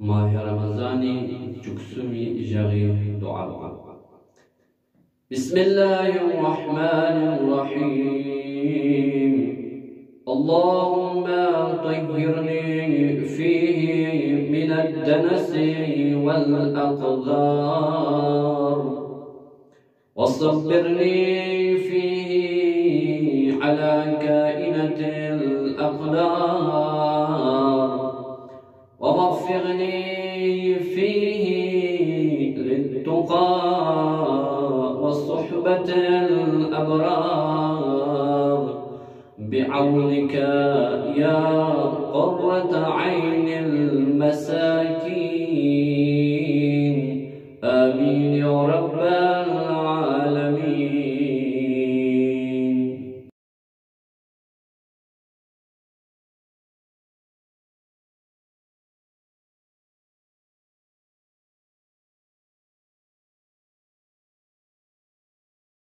ماه رمضاني جكسمي جغي دعاء. بسم الله الرحمن الرحيم. اللهم طهرني فيه من الدنس والأقدار، وصبرني فيه على كائنة الأقدار، ووفقني فيه للتقى وصحبة الأبرار، بعونك يا قرة عين المساكين.